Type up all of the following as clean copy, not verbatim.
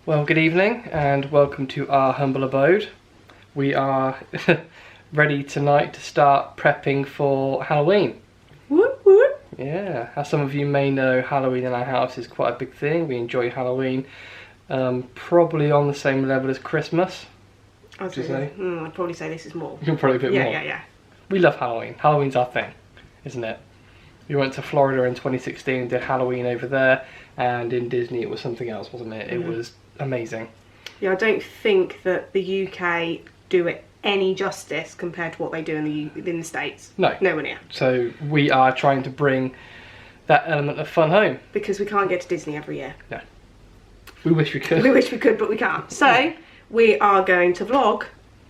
Well, good evening and welcome to our humble abode. We are ready tonight to start prepping for Halloween. Whoop whoop. Yeah, as some of you may know, Halloween in our house is quite a big thing. We enjoy Halloween, probably on the same level as Christmas. I'd probably say this is more. You're probably a bit more. Yeah. We love Halloween. Halloween's our thing, isn't it? We went to Florida in 2016, did Halloween over there, and in Disney it was something else, wasn't it? It was amazing. Yeah, I don't think that the UK do it any justice compared to what they do in the States. No. Nowhere near. So we are trying to bring that element of fun home. Because we can't get to Disney every year. No. We wish we could. We wish we could, but we can't. So we are going to vlog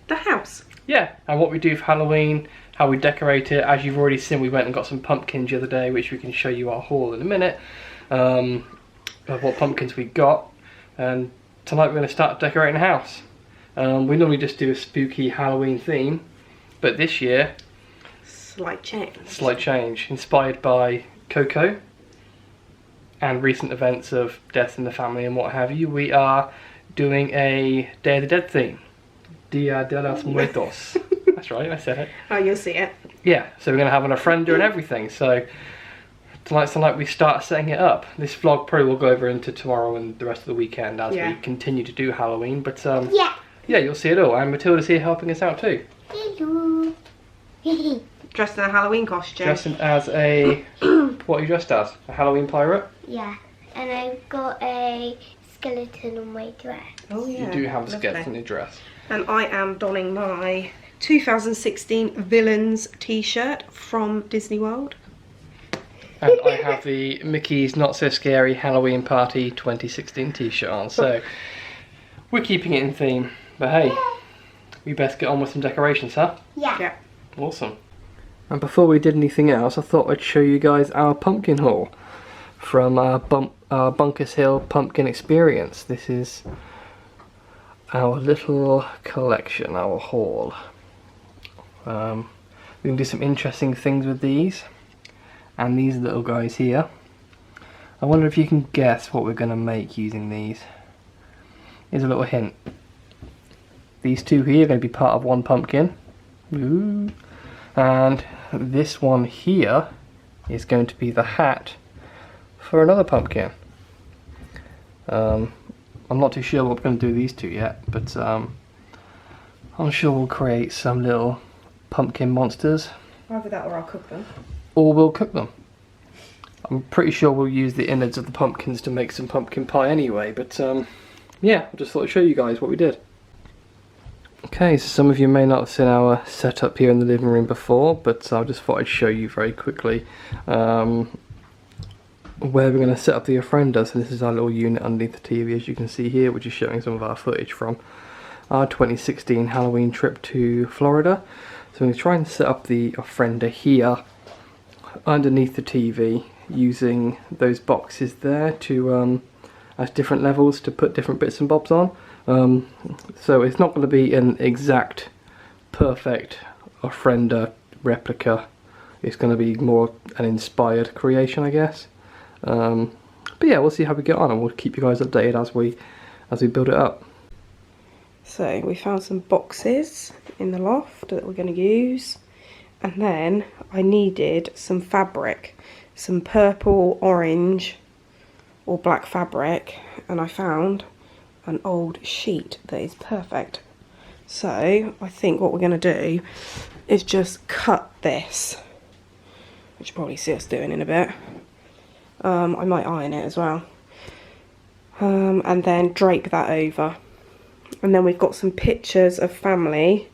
the house. Yeah, and what we do for Halloween, how we decorate it. As you've already seen, we went and got some pumpkins the other day, which we can show you our haul in a minute, of what pumpkins we got. And tonight we're going to start decorating the house. We normally just do a spooky Halloween theme, but this year, Slight change. Inspired by Coco and recent events of death in the family and what have you, we are doing a Day of the Dead theme. Dia de los Muertos. That's right, I said it. Oh, you'll see it. Yeah, so we're going to have an ofrenda and everything. So tonight's the night we start setting it up. This vlog probably will go over into tomorrow and the rest of the weekend as we continue to do Halloween. But yeah, you'll see it all. And Matilda's here helping us out too. Hello. Dressed in a Halloween costume. Dressed as a... what are you dressed as? A Halloween pirate? Yeah, and I've got a skeleton on my dress. Oh yeah. You do have a lovely. skeleton in your dress. And I am donning my 2016 Villains t-shirt from Disney World. And I have the Mickey's Not So Scary Halloween Party 2016 t-shirt on. So we're keeping it in theme. But hey, we best get on with some decorations, huh? Yeah. Awesome. And before we did anything else, I thought I'd show you guys our pumpkin haul from our Bunkers Hill Pumpkin Experience. This is our little collection, our haul. We can do some interesting things with these. And these little guys here. I wonder if you can guess what we're going to make using these. Here's a little hint. These two here are going to be part of one pumpkin. Ooh. And this one here is going to be the hat for another pumpkin. I'm not too sure what we're going to do with these two yet, but I'm sure we'll create some little pumpkin monsters. Either that or I'll cook them. Or we'll cook them. I'm pretty sure we'll use the innards of the pumpkins to make some pumpkin pie anyway, but yeah, I just thought I'd show you guys what we did. Okay, so some of you may not have seen our setup here in the living room before, but I just thought I'd show you very quickly where we're going to set up the ofrenda. So this is our little unit underneath the TV, as you can see here, which is showing some of our footage from our 2016 Halloween trip to Florida. So I'm going to try and set up the ofrenda here underneath the TV using those boxes there to as different levels to put different bits and bobs on. So it's not going to be an exact perfect ofrenda replica. It's going to be more an inspired creation, I guess. But yeah, we'll see how we get on and we'll keep you guys updated as we build it up. So we found some boxes in the loft that we're going to use, and then I needed some fabric, some purple, orange or black fabric, and I found an old sheet that is perfect. So I think what we're going to do is just cut this, which you'll probably see us doing in a bit. I might iron it as well, and then drape that over. And then we've got some pictures of family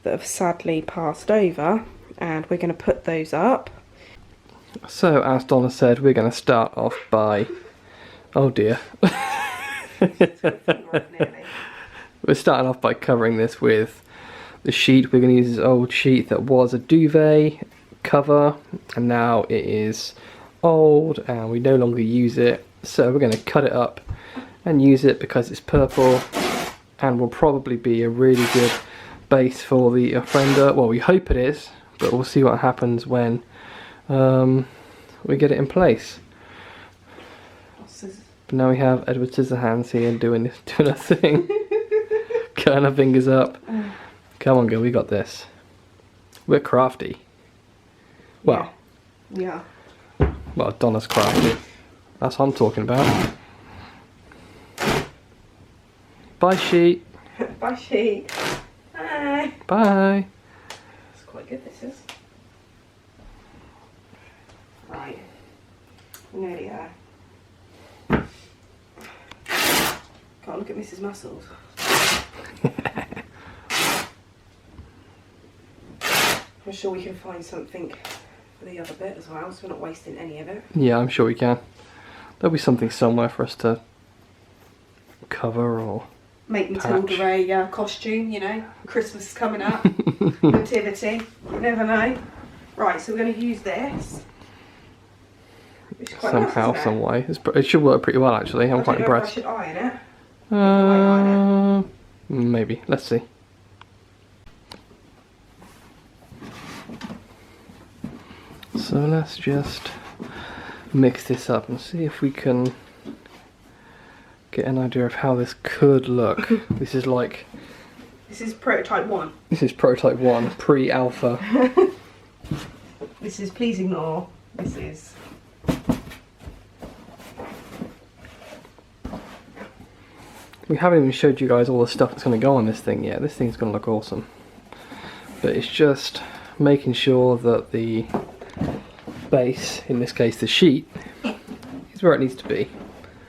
that have sadly passed over, and we're going to put those up. So as Donna said, we're going to start off by... oh dear. We're starting off by covering this with the sheet. We're going to use this old sheet that was a duvet cover, and now it is old and we no longer use it. So we're going to cut it up and use it because it's purple and will probably be a really good base for the ofrenda. Well, we hope it is, but we'll see what happens when we get it in place. But now we have Edward Scissorhands here doing a thing. Cutting her fingers up. Come on, girl, we got this. We're crafty. Well, yeah. Well, Donna's crafty. That's what I'm talking about. Bye, sheep. Bye, sheep. Bye. Bye. That's quite good, this is. Right. We're nearly there. Can't look at Mrs. Muscles. I'm sure we can find something for the other bit as well, so we're not wasting any of it. Yeah, I'm sure we can. There'll be something somewhere for us to cover or make patch. Matilda a costume, you know. Christmas is coming up. Nativity. You never know. Right, so we're going to use this. Which is quite somehow, nice, some way. It should work pretty well, actually. I'm quite impressed. I should iron it. Maybe. Let's see. So let's just mix this up and see if we can get an idea of how this could look. This is prototype 1. This is prototype 1, pre-alpha. This is please ignore. This is. We haven't even showed you guys all the stuff that's going to go on this thing yet. This thing's going to look awesome. But it's just making sure that the base, in this case the sheet, is where it needs to be.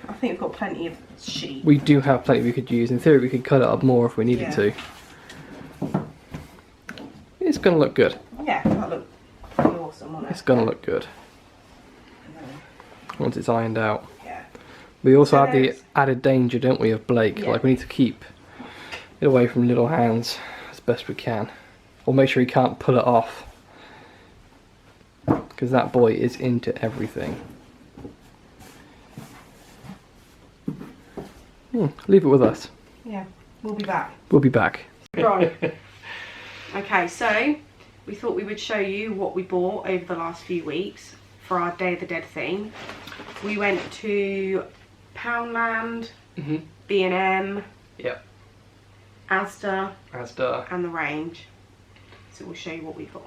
I think we've got plenty of sheet. We do have plenty we could use. In theory we could cut it up more if we needed to. It's going to look good. Yeah, that'll look pretty awesome, won't it? It's going to look good. Once it's ironed out. Yeah. We also have the added danger, don't we, of Blake. Yeah. Like, we need to keep it away from little hands as best we can. Or make sure he can't pull it off. Because that boy is into everything. Leave it with us. Yeah, we'll be back. We'll be back. Right. Okay, so we thought we would show you what we bought over the last few weeks for our Day of the Dead theme. We went to Poundland, B&M, Yep. Asda, And and the Range. So we'll show you what we got.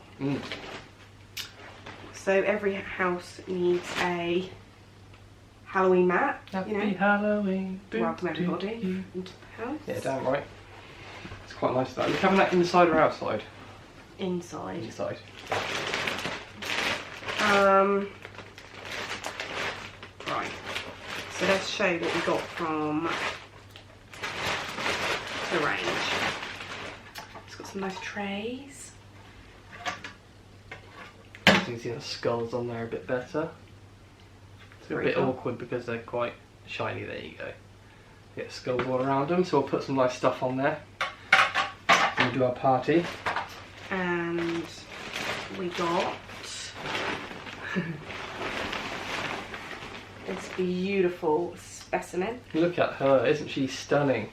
So every house needs a Halloween mat, Happy you know, Halloween. welcome everybody into the house. Yeah, damn right. It's quite nice though. Are you having that inside or outside? Inside. Inside. Right. So let's show you what we got from the Range. It's got some nice trays. You can see the skulls on there a bit better. It's a Very bit cool. awkward because they're quite shiny. There you go. Get skulls all around them, so we'll put some nice stuff on there. We'll do our party. And we got this beautiful specimen. Look at her, isn't she stunning?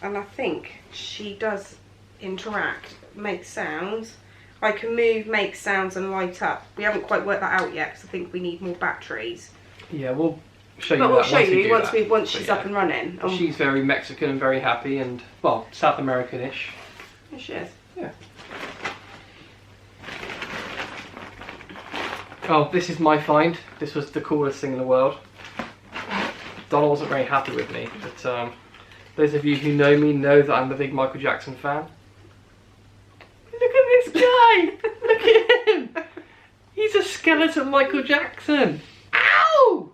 And I think she does interact, make sounds. I can move, make sounds and light up. We haven't quite worked that out yet because I think we need more batteries. Yeah, we'll show you But that we'll show you once But she's yeah. up and running. She's very Mexican and very happy and, well, South American-ish. There she is. Yeah. Oh, this is my find. This was the coolest thing in the world. Donna wasn't very happy with me, but those of you who know me know that I'm a big Michael Jackson fan. Look at this guy! Look at him! He's a skeleton Michael Jackson! Ow!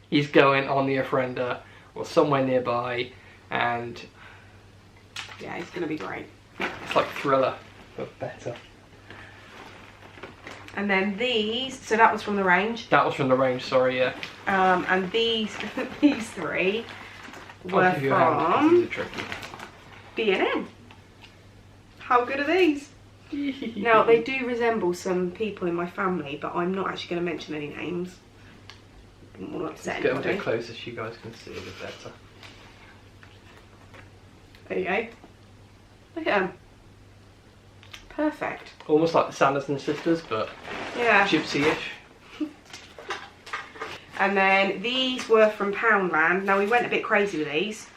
He's going on the Ofrenda or somewhere nearby, and Yeah, it's going to be great. it's like Thriller, but better. And then these, so that was from the Range. That was from the Range, sorry, yeah. And these these three were I'll give you a hand, 'cause from these are tricky. B&M. How good are these? Now, they do resemble some people in my family, but I'm not actually going to mention any names. I don't want to upset Let's get a anybody. bit closer so you guys can see a bit better. There you go. Look at them. Perfect. Almost like the Sanderson sisters, but Yeah. gypsy-ish. And then these were from Poundland. Now we went a bit crazy with these.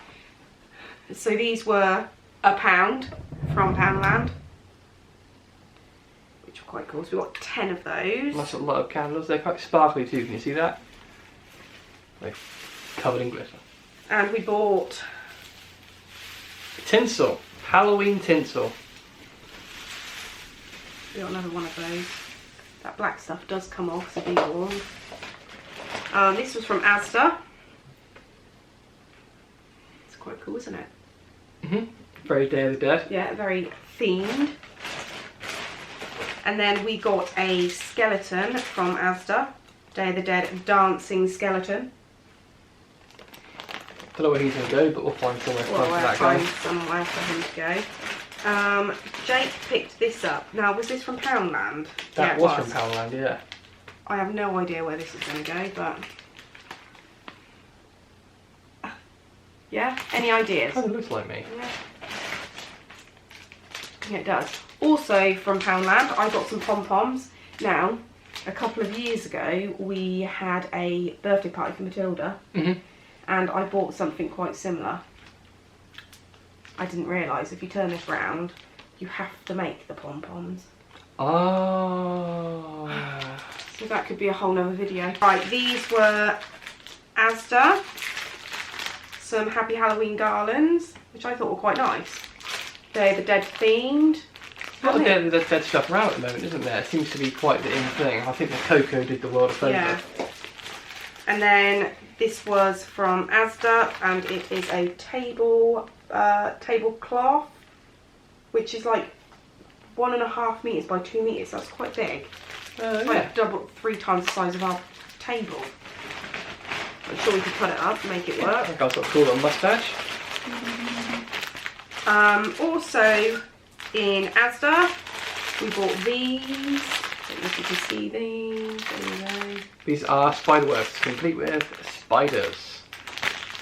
So these were £1 from Poundland, which were quite cool. So we got 10 of those. That's a lot of candles. They're quite sparkly too. Can you see that? They're covered in glitter. And we bought Tinsel. Halloween tinsel. We got another one of those. That black stuff does come off, so be warned. This was from Asda. It's quite cool, isn't it? Very Day of the Dead. Yeah, very themed. And then we got a skeleton from Asda. Day of the Dead dancing skeleton. Don't know where he's going to go, but we'll find somewhere fun for We'll that find guy. somewhere for him to go. Jake picked this up. Now, was this from Poundland? That Yeah, was from Poundland, yeah. I have no idea where this is going to go, but... Yeah? Any ideas? Kind of looks like me. Yeah, it does. Also from Poundland, I got some pom-poms. Now, a couple of years ago, we had a birthday party for Matilda, and I bought something quite similar. I didn't realise if you turn this round, you have to make the pom-poms. Oh. So that could be a whole nother video. Right, these were Asda. Some Happy Halloween garlands, which I thought were quite nice. They're the Dead themed. A lot of dead stuff around at the moment, isn't there? It seems to be quite the in thing. I think the Coco did the world a favour. Yeah. And then this was from Asda, and it is a tablecloth, which is like 1.5 metres by 2 metres. That's quite big. It's like double, 3 times the size of our table. I'm sure we could cut it up and make it work. That guy's got a cool little moustache. Also in Asda, we bought these. I don't know if you can see these. There you go. These are spiderwebs, complete with spiders.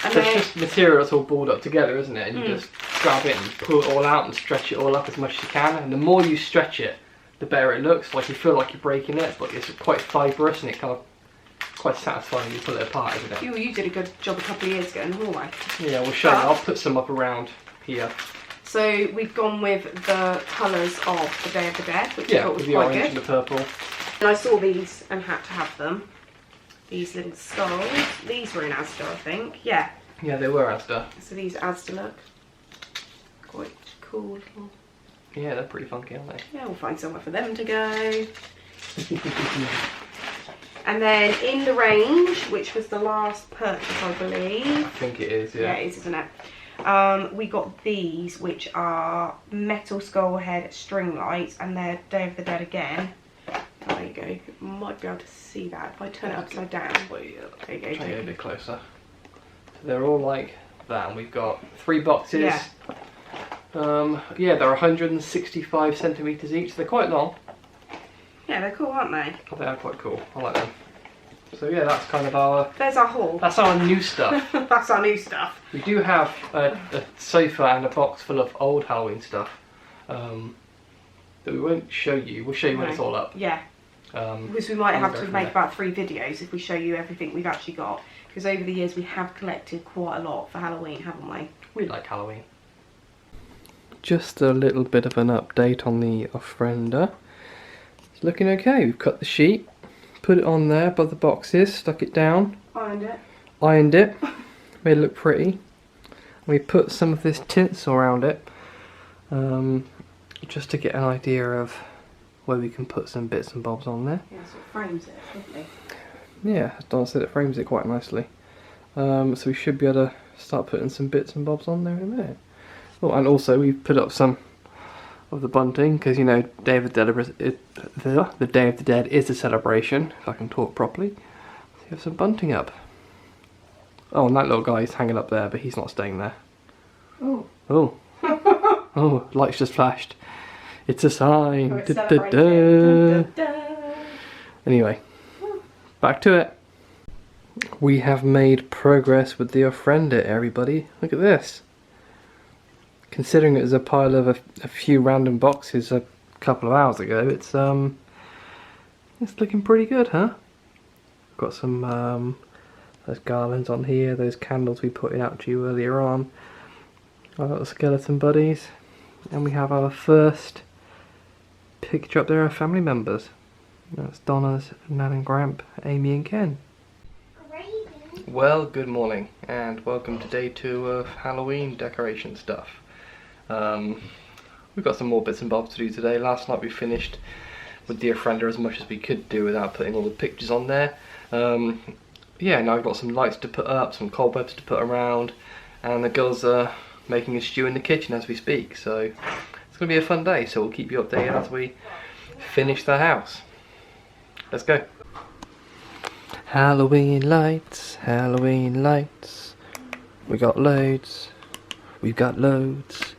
And So it's then, just material that's all balled up together, isn't it? And you just grab it and pull it all out and stretch it all up as much as you can. And the more you stretch it, the better it looks. Like you feel like you're breaking it, but it's quite fibrous and it kind of quite satisfying when you pull it apart, isn't it? you did a good job a couple of years ago in the hallway. Yeah, we'll show you. I'll put some up around here. So we've gone with the colours of the Day of the Dead, which I Yeah, thought with was the quite orange good. and the purple. And I saw these and had to have them. These little skulls. These were in Asda, I think. Yeah. Yeah, they were Asda. So these Asda look. Quite cool little. Yeah, they're pretty funky, aren't they? Yeah, we'll find somewhere for them to go. And then in the range, which was the last purchase, I believe. I think it is, Yeah, yeah. it is, isn't it? We got these, which are metal skull head string lights, and they're Day of the Dead again. There you go. You might be able to see that if I turn it upside down. There you go. Try to get a bit closer. So they're all like that, and we've got 3 boxes. Yeah. Yeah, they're 165 centimetres each. They're quite long. Yeah, they're cool, aren't they? But they are quite cool. I like them. So yeah, that's kind of our... There's our haul. That's our new stuff. That's our new stuff. We do have a sofa and a box full of old Halloween stuff that we won't show you. We'll show you when it's all up. Yeah. Because we might I'll have go to from make there. about 3 videos if we show you everything we've actually got. Because over the years we have collected quite a lot for Halloween, haven't we? We like Halloween. Just a little bit of an update on the offrender. It's looking okay. We've cut the sheet, put it on there above the boxes, stuck it down, ironed it, made it look pretty. We put some of this tinsel around it, just to get an idea of where we can put some bits and bobs on there. Yeah, so it frames it, lovely. Yeah, as Don said, it frames it quite nicely. So we should be able to start putting some bits and bobs on there in a minute. Oh, and also we've put up some of the bunting, because you know, the Day of the Dead is a celebration, if I can talk properly. So you have some bunting up. Oh, and that little guy's hanging up there, but he's not staying there. Oh. Oh. Oh, lights just flashed. It's a sign. Oh, it's Da, da, celebrating. da. Dun, dun, dun. Anyway, back to it. We have made progress with the offrender, everybody. Look at this. Considering it was a pile of a few random boxes a couple of hours ago, it's looking pretty good, huh? Got some There's garlands on here, those candles we put out to you earlier on. Our little skeleton buddies. And we have our first picture up there of family members. That's Donna's Nan and Gramp, Amy and Ken. Well, good morning and welcome to day 2 of Halloween decoration stuff. We've got some more bits and bobs to do today. Last night we finished with the Friender as much as we could do without putting all the pictures on there. Yeah, now I've got some lights to put up, some cobwebs to put around, and the girls are making a stew in the kitchen as we speak, so it's going to be a fun day, so we'll keep you updated as we finish the house. Let's go. Halloween lights, we got loads, we've got loads,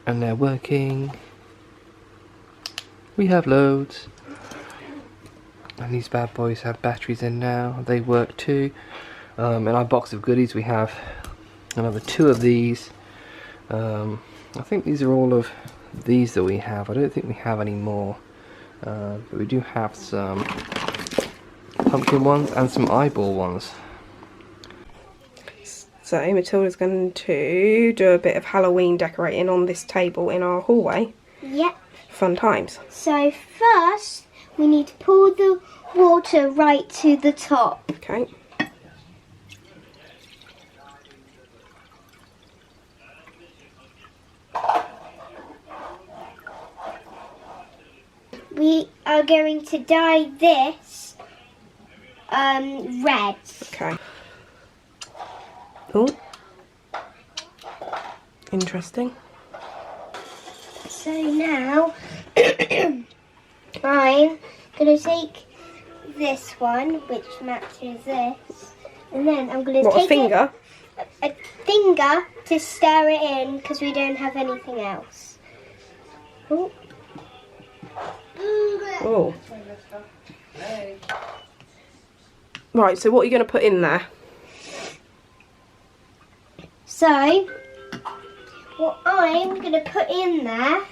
and they're working. We have loads, and these bad boys have batteries in now, they work too. In our box of goodies we have another 2 of these. I think these are all of these that we have. I don't think we have any more, but we do have some pumpkin ones and some eyeball ones. So Matilda's going to do a bit of Halloween decorating on this table in our hallway. Yep. Fun times. So first we need to pour the water right to the top. Okay. We are going to dye this red. Okay. Oh. Interesting. So now I'm going to take this one, which matches this, and then I'm going to What, take a finger? a finger to stir it in because we don't have anything else. Oh. Oh. Right, so what are you going to put in there? So, what I'm going to put in there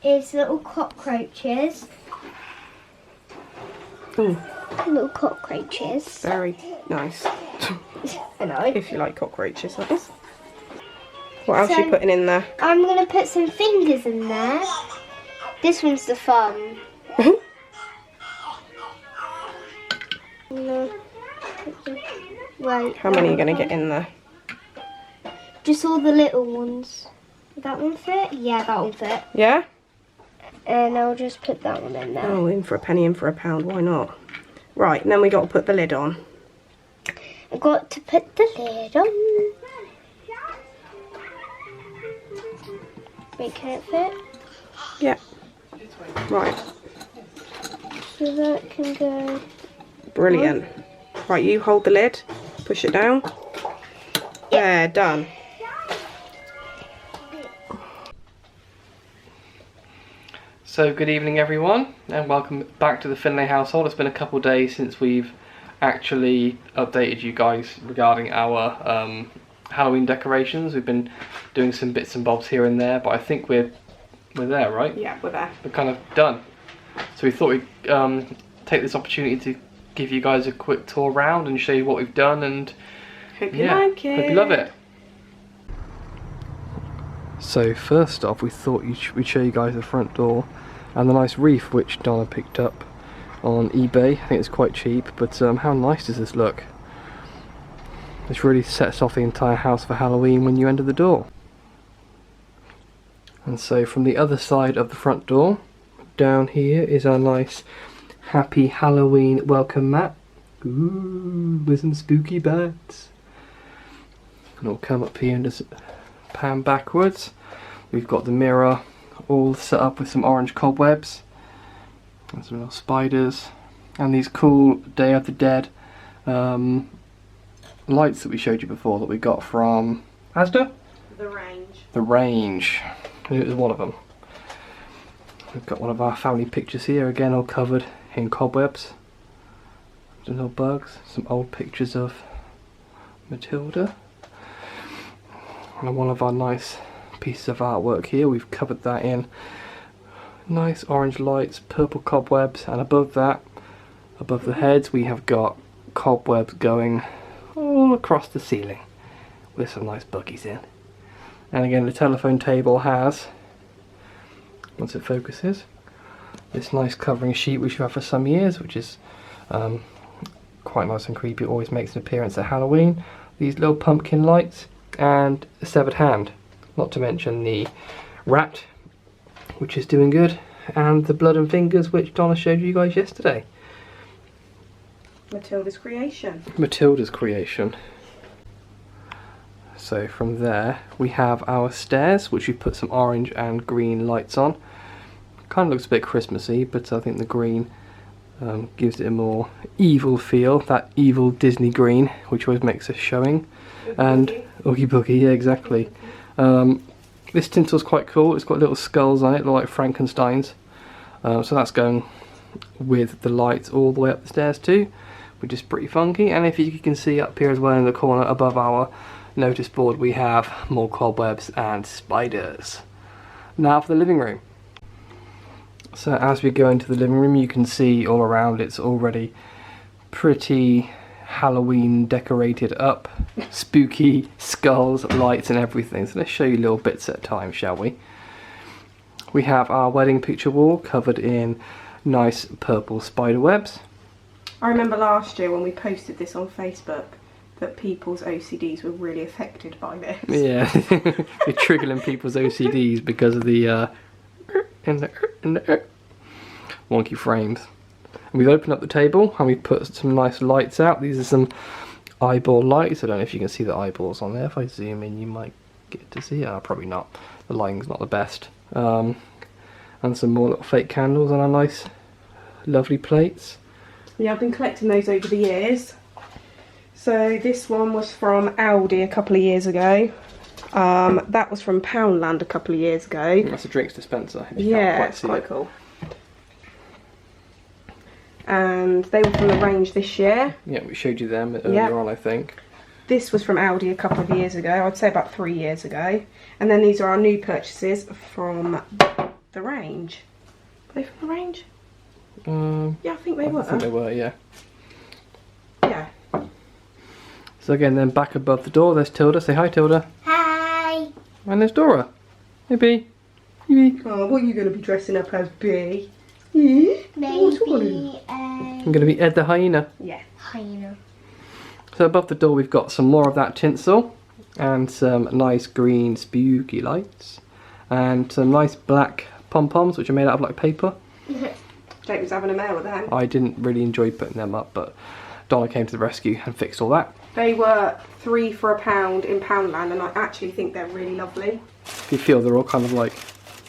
is little cockroaches. Ooh, Little cockroaches. very nice. I know. If you like cockroaches, that is. What else are you So- putting in there? I'm going to put some fingers in there. This one's the fun. Right. How many are you going to get in there? Just all the little ones. That one fit? Yeah, that one fit. Yeah? And I'll just put that one in there. Oh, in for a penny, in for a pound, why not? Right, and then we got to put the lid on. I've got to put the lid on. Wait, can it fit? Yeah. Right, So that can go. brilliant. Right, you hold the lid, push it down. There, done. So good evening everyone, and welcome back to the Finlay household. It's been a couple of days since we've actually updated you guys regarding our Halloween decorations. We've been doing some bits and bobs here and there, but I think we're there, right? Yeah, we're there. We're kind of done. So we thought we'd take this opportunity to give you guys a quick tour around and show you what we've done, and Hope you yeah, like it. hope you love it. So first off, we thought we'd show you guys the front door and the nice wreath which Donna picked up on eBay. I think it's quite cheap, but how nice does this look? This really sets off the entire house for Halloween when you enter the door. And so from the other side of the front door, down here is our nice Happy Halloween welcome mat. Ooh, with some spooky bats. And we'll come up here and just pan backwards. We've got the mirror all set up with some orange cobwebs and some little spiders, and these cool Day of the Dead lights that we showed you before that we got from Asda? The range. The Range. It was one of them. We've got one of our family pictures here, again all covered in cobwebs. Some little bugs, some old pictures of Matilda. And one of our nice pieces of artwork here, we've covered that in nice orange lights, purple cobwebs, and above that, above the heads, we have got cobwebs going all across the ceiling with some nice buggies in. And again, the telephone table has, once it focuses, this nice covering sheet which you have for some years, which is quite nice and creepy. It always makes an appearance at Halloween. These little pumpkin lights and a severed hand, not to mention the rat, which is doing good, and the blood and fingers which Donna showed you guys yesterday. Matilda's creation. Matilda's creation. So from there we have our stairs, which we put some orange and green lights on. Kind of looks a bit Christmassy, but I think the green gives it a more evil feel, that evil Disney green, which always makes us showing. And Oogie Boogie, yeah, exactly. This tinsel's quite cool. It's got little skulls on it, like Frankenstein's. So that's going with the lights all the way up the stairs too, which is pretty funky. And if you can see up here as well in the corner above our notice board, we have more cobwebs and spiders. Now for the living room. So as we go into the living room, you can see all around it's already pretty Halloween decorated up. Spooky skulls, lights and everything. So let's show you little bits at a time, shall we? We have our wedding picture wall covered in nice purple spider webs. I remember last year when we posted this on Facebook that people's OCDs were really affected by this. Yeah, you're triggering people's OCDs because of the wonky frames. And we've opened up the table and we've put some nice lights out. These are some eyeball lights. I don't know if you can see the eyeballs on there. If I zoom in, you might get to see it. Probably not. The lighting's not the best. And some more little fake candles on our nice, lovely plates. Yeah, I've been collecting those over the years. So this one was from Aldi a couple of years ago. That was from Poundland a couple of years ago. That's a drinks dispenser. If you can't Yeah, quite it's see quite it. cool. And they were from the range this year. Yeah, we showed you them earlier on, I think. This was from Aldi a couple of years ago. I'd say about 3 years ago. And then these are our new purchases from the range. Were they from the range? Yeah, I think they were. I think they were, yeah. Yeah. So again, then back above the door, there's Tilda. Say hi, Tilda. Hi. And there's Dora. Hey, Bee. Bee. Oh, what are you going to be dressing up as, Bee? Yeah? Maybe I'm going to be Ed the hyena. Yeah. hyena. So above the door, we've got some more of that tinsel and some nice green spooky lights and some nice black pom-poms, which are made out of like paper. Jake was having a mare with them. I didn't really enjoy putting them up, but Donna came to the rescue and fixed all that. They were £3 for £1 in Poundland, and I actually think they're really lovely. If you feel they're all kind of like...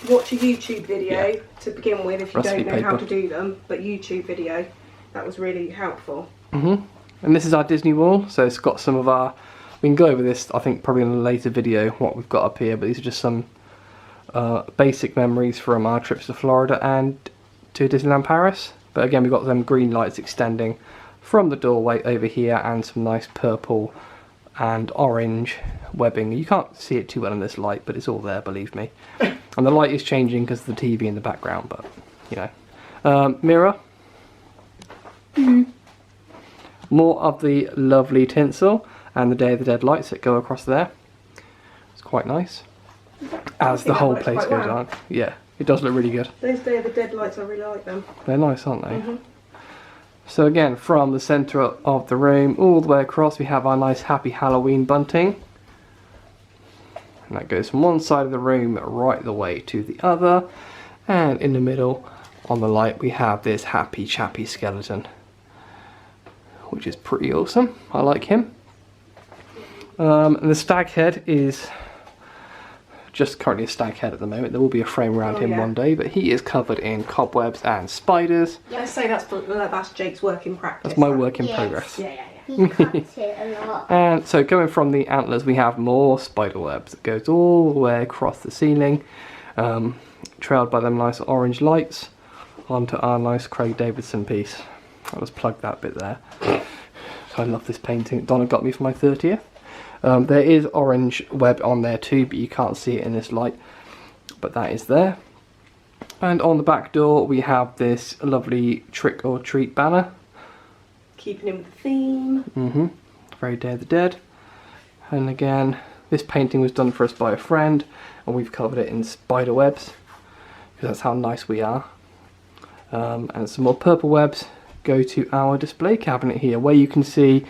Watch a YouTube video to begin with if you Recipe don't know how paper. to do them, but YouTube video, that was really helpful. And this is our Disney wall, so it's got some of our... We can go over this, I think, probably in a later video, what we've got up here, but these are just some basic memories from our trips to Florida and to Disneyland Paris. But again, we've got them green lights extending from the doorway over here and some nice purple and orange webbing. You can't see it too well in this light, but it's all there, believe me. And the light is changing because of the TV in the background, but, you know. Mirror. More of the lovely tinsel and the Day of the Dead lights that go across there. It's quite nice. As the whole place goes on. Yeah, it does look really good. Those Day of the Dead lights, I really like them. They're nice, aren't they? So again, from the centre of the room all the way across, we have our nice Happy Halloween bunting. And that goes from one side of the room right the way to the other. And in the middle, on the light, we have this Happy Chappy skeleton, which is pretty awesome. I like him. And the stag head is just currently a stag head at the moment. There will be a frame around him one day, but he is covered in cobwebs and spiders. Let's say that's Jake's work in practice. That's my work in Yes. progress. Yeah. He cuts it a lot. And so going from the antlers, we have more spider webs that goes all the way across the ceiling, trailed by them nice orange lights onto our nice Craig Davidson piece. I'll just plug that bit there. So I love this painting that Donna got me for my 30th. There is orange web on there too, but you can't see it in this light, but that is there. And on the back door we have this lovely trick or treat banner. Keeping in with the theme. Very Day of the Dead. And again, this painting was done for us by a friend, and we've covered it in spider webs, because that's how nice we are. And some more purple webs go to our display cabinet here, where you can see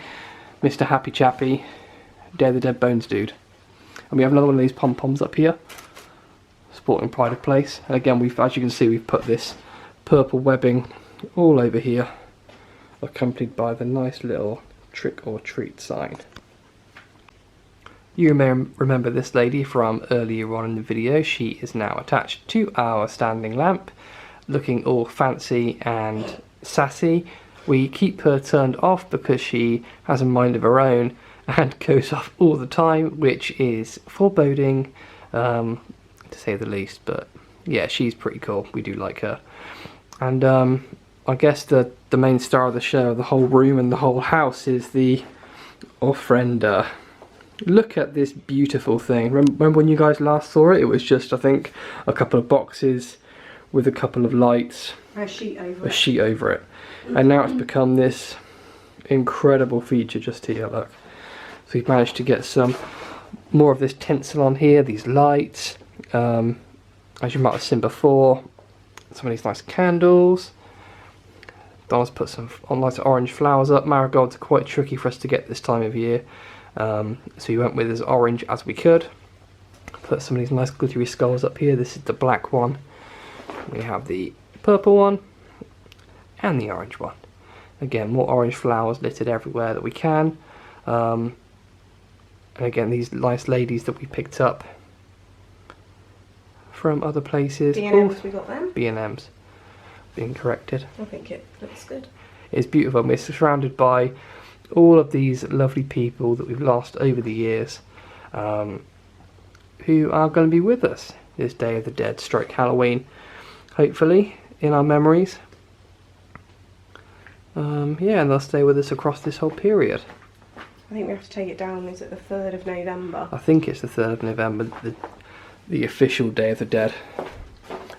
Mr. Happy Chappy, Day of the Dead Bones Dude. And we have another one of these pom-poms up here, sporting pride of place. And again, as you can see, we've put this purple webbing all over here, accompanied by the nice little trick or treat sign. You may remember this lady from earlier on in the video. She is now attached to our standing lamp, looking all fancy and sassy. We keep her turned off because she has a mind of her own and goes off all the time, which is foreboding, to say the least. But yeah, she's pretty cool. We do like her. And I guess the main star of the show, the whole room and the whole house, is the Friend. Look at this beautiful thing. Remember when you guys last saw it? It was just, I think, a couple of boxes with a couple of lights. A sheet over it. And now it's become this incredible feature just here, look. So we've managed to get some more of this tinsel on here, these lights. As you might have seen before, some of these nice candles. Donna's put some nice orange flowers up. Marigolds are quite tricky for us to get this time of year. So we went with as orange as we could. Put some of these nice glittery skulls up here. This is the black one. We have the purple one and the orange one. Again, more orange flowers littered everywhere that we can. And again, these nice ladies that we picked up from other places. B&M's, we got them. B&M's. Being corrected. I think it looks good. It's beautiful. We're surrounded by all of these lovely people that we've lost over the years, who are going to be with us this Day of the Dead / Halloween, hopefully, in our memories. Yeah, and they'll stay with us across this whole period. I think we have to take it down. Is it the 3rd of November? I think it's the 3rd of November, the official Day of the Dead.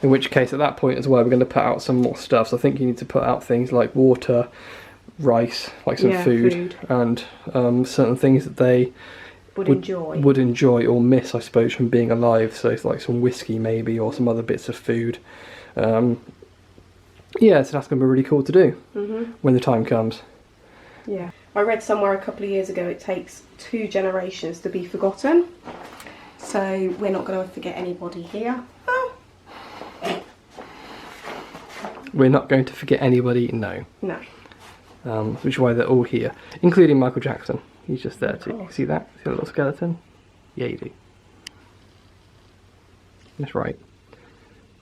In which case, at that point as well, we're going to put out some more stuff. So I think you need to put out things like water, rice, like some food, and certain things that they would enjoy or miss, I suppose, from being alive. So it's like some whiskey maybe, or some other bits of food. Yeah, so that's going to be really cool to do when the time comes. Yeah, I read somewhere a couple of years ago it takes 2 generations to be forgotten. So we're not going to forget anybody here. We're not going to forget anybody, no. No. Which is why they're all here, including Michael Jackson. He's just there too. See that? See that little skeleton? Yeah, you do. That's right.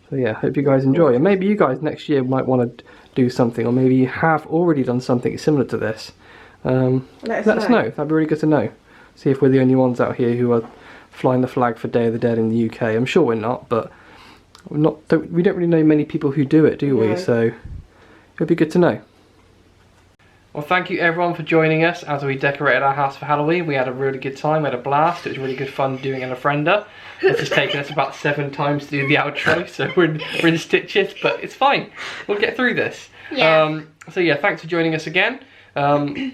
So yeah, hope you guys enjoy. And maybe you guys next year might want to do something, or maybe you have already done something similar to this. Let us know. That'd be really good to know. See if we're the only ones out here who are flying the flag for Day of the Dead in the UK. I'm sure we're not, but we don't really know many people who do it, do we? So it'd be good to know. Well, thank you everyone for joining us as we decorated our house for Halloween. We had a really good time, we had a blast. It was really good fun doing an Friender. It's just taken us about 7 times to do the outro, so we're in stitches, but it's fine. We'll get through this. Yeah. So yeah, thanks for joining us again.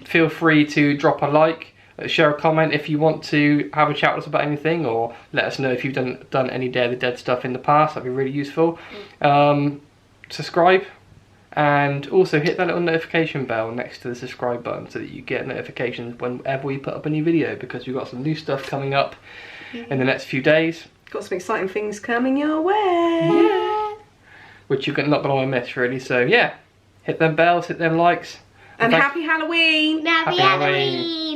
Feel free to drop a like, share a comment if you want to have a chat with us about anything, or let us know if you've done any Day of the Dead stuff in the past. That'd be really useful. Subscribe. And also hit that little notification bell next to the subscribe button so that you get notifications whenever we put up a new video, because we've got some new stuff coming up in the next few days. Got some exciting things coming your way. Yeah. Which you're not going to want to miss, really. So yeah, hit them bells, hit them likes. And happy Halloween. Happy Halloween.